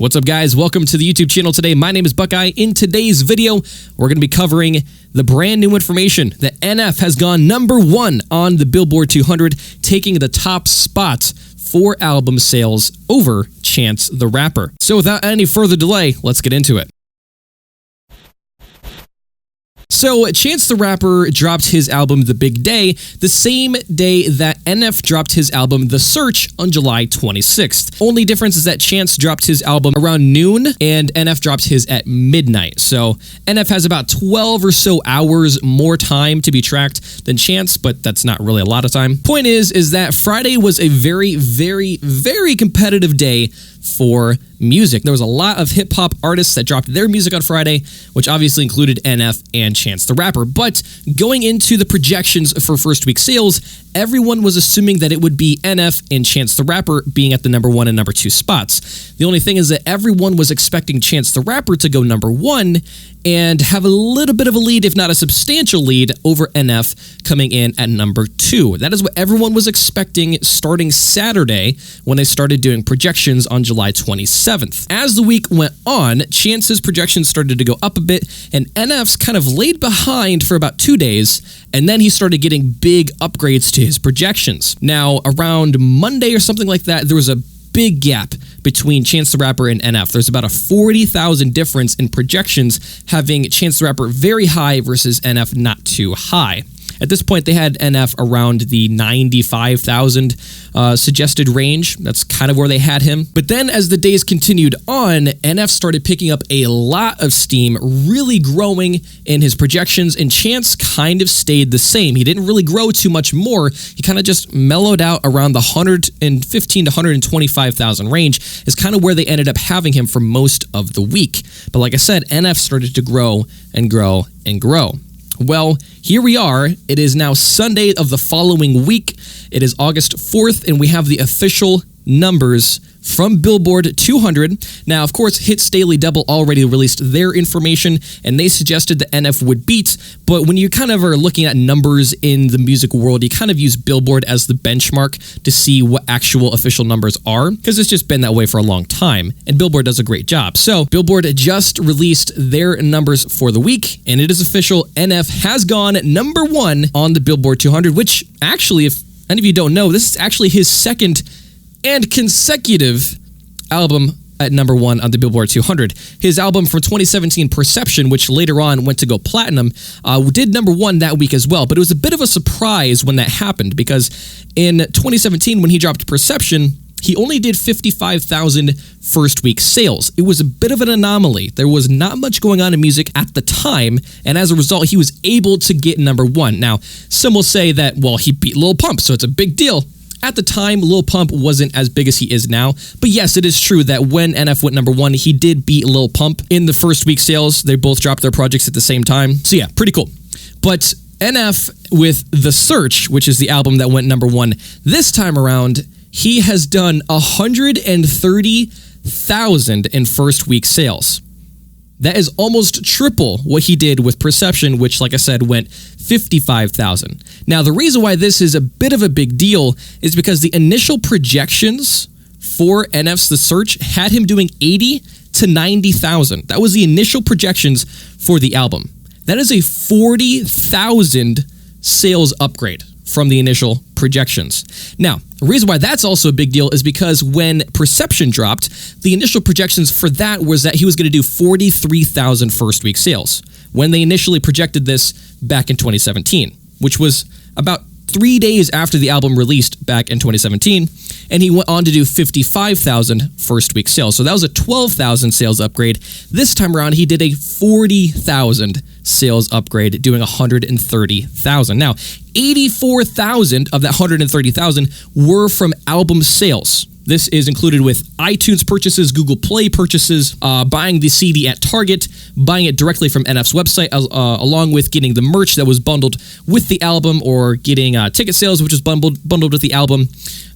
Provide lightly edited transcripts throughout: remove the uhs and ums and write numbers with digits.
What's up, guys? Welcome to the YouTube channel today. My name is Buckeye. In today's video, we're going to be covering the brand new information that NF has gone #1 on the Billboard 200, taking the top spot for album sales over Chance the Rapper. So without any further delay, let's get into it. So, Chance the Rapper dropped his album The Big Day the same day that NF dropped his album The Search on July 26th. Only difference is that Chance dropped his album around noon and NF dropped his at midnight. So, NF has about 12 or so hours more time to be tracked than Chance, but that's not really a lot of time. Point is that Friday was a very competitive day for music. There was a lot of hip-hop artists that dropped their music on Friday, which obviously included NF and Chance the Rapper. But going into the projections for first week sales, everyone was assuming that it would be NF and Chance the Rapper being at the #1 and #2 spots. The only thing is that everyone was expecting Chance the Rapper to go #1 and have a little bit of a lead, if not a substantial lead, over NF coming in at #2. That is what everyone was expecting starting Saturday when they started doing projections on July 27th. As the week went on, Chance's projections started to go up a bit, and NF's kind of laid behind for about 2 days, and then he started getting big upgrades to his projections. Now, around Monday or something like that, there was a big gap between Chance the Rapper and NF. There's about a 40,000 difference in projections, having Chance the Rapper very high versus NF not too high. At this point, they had NF around the 95,000 suggested range. That's kind of where they had him. But then as the days continued on, NF started picking up a lot of steam, really growing in his projections, and Chance kind of stayed the same. He didn't really grow too much more. He kind of just mellowed out around the 115 to 125,000 range is kind of where they ended up having him for most of the week. But like I said, NF started to grow and grow and grow. Well, here we are. It is now Sunday of the following week. It is August 4th, and we have the official numbers from Billboard 200. Now, of course, Hits Daily Double already released their information, and they suggested that NF would beat, but when you kind of are looking at numbers in the music world, you kind of use Billboard as the benchmark to see what actual official numbers are, because it's just been that way for a long time, and Billboard does a great job. So, Billboard just released their numbers for the week, and it is official. NF has gone #1 on the Billboard 200, which actually, if any of you don't know, this is actually his second and consecutive album at #1 on the Billboard 200. His album from 2017, Perception, which later on went to go platinum, did #1 that week as well. But it was a bit of a surprise when that happened, because in 2017, when he dropped Perception, he only did 55,000 first week sales. It was a bit of an anomaly. There was not much going on in music at the time, and as a result, he was able to get #1. Now, some will say that, well, he beat Lil Pump, so it's a big deal. At the time, Lil Pump wasn't as big as he is now, but yes, it is true that when NF went #1, he did beat Lil Pump in the first week sales. They both dropped their projects at the same time, so yeah, pretty cool. But NF with The Search, which is the album that went #1 this time around, he has done 130,000 in first week sales. That is almost triple what he did with Perception, which, like I said, went 55,000. Now, the reason why this is a bit of a big deal is because the initial projections for NF's The Search had him doing 80 to 90,000. That was the initial projections for the album. That is a 40,000 sales upgrade from the initial projections. Now, the reason why that's also a big deal is because when Perception dropped, the initial projections for that was that he was going to do 43,000 first week sales when they initially projected this back in 2017, which was about 3 days after the album released back in 2017, and he went on to do 55,000 first week sales. So that was a 12,000 sales upgrade. This time around, he did a 40,000 sales upgrade, doing 130,000. Now, 84,000 of that 130,000 were from album sales. This is included with iTunes purchases, Google Play purchases, buying the CD at Target, buying it directly from NF's website, along with getting the merch that was bundled with the album, or getting ticket sales, which was bundled with the album.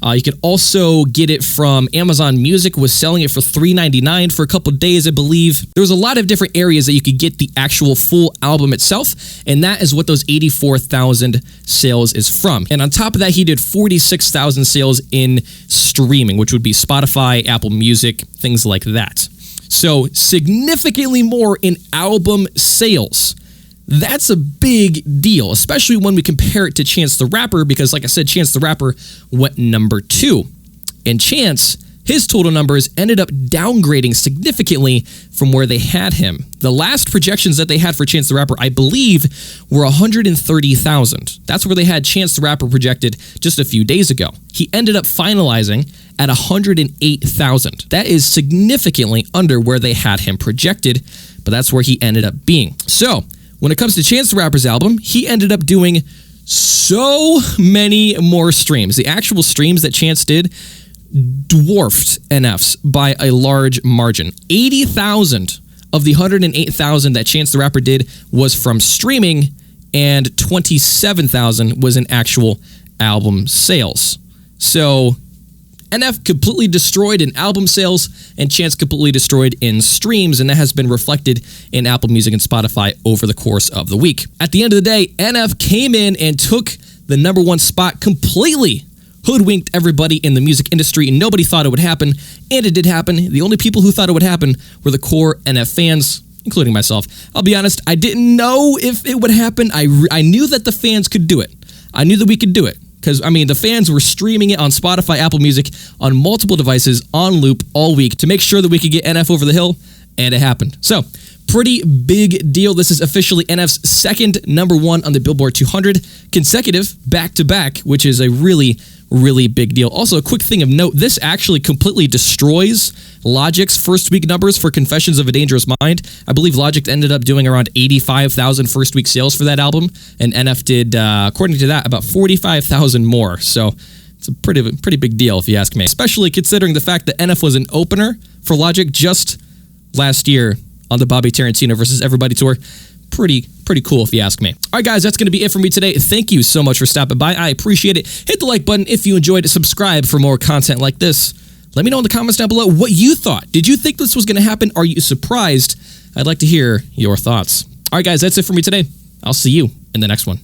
You could also get it from Amazon Music, was selling it for $3.99 for a couple days, I believe. There was a lot of different areas that you could get the actual full album itself, and that is what those 84,000 sales is from. And on top of that, he did 46,000 sales in streaming, which would be Spotify, Apple Music, things like that. So significantly more in album sales. That's a big deal, especially when we compare it to Chance the Rapper, because like I said, Chance the Rapper went number 2. And Chance, his total numbers ended up downgrading significantly from where they had him. The last projections that they had for Chance the Rapper, I believe, were 130,000. That's where they had Chance the Rapper projected just a few days ago. He ended up finalizing at 108,000. That is significantly under where they had him projected, but that's where he ended up being. So, when it comes to Chance the Rapper's album, he ended up doing so many more streams. The actual streams that Chance did dwarfed NF's by a large margin. 80,000 of the 108,000 that Chance the Rapper did was from streaming, and 27,000 was in actual album sales. So NF completely destroyed in album sales, and Chance completely destroyed in streams, and that has been reflected in Apple Music and Spotify over the course of the week. At the end of the day, NF came in and took the number 1 spot completely, hoodwinked everybody in the music industry, and nobody thought it would happen, and it did happen. The only people who thought it would happen were the core NF fans, including myself. I'll be honest, I didn't know if it would happen. I knew that the fans could do it. I knew that we could do it. Because, I mean, the fans were streaming it on Spotify, Apple Music, on multiple devices, on loop, all week, to make sure that we could get NF over the hill, and it happened. So, pretty big deal. This is officially NF's second number 1 on the Billboard 200, consecutive, back-to-back, which is a really, really big deal. Also, a quick thing of note, this actually completely destroys Logic's first week numbers for Confessions of a Dangerous Mind. I believe Logic ended up doing around 85,000 first week sales for that album, and NF did, according to that, about 45,000 more. So it's a pretty big deal if you ask me, especially considering the fact that NF was an opener for Logic just last year on the Bobby Tarantino versus Everybody tour. Pretty cool if you ask me. All right, guys, that's going to be it for me today. Thank you so much for stopping by. I appreciate it. Hit the like button if you enjoyed it. Subscribe for more content like this. Let me know in the comments down below what you thought. Did you think this was going to happen? Are you surprised? I'd like to hear your thoughts. All right, guys, that's it for me today. I'll see you in the next one.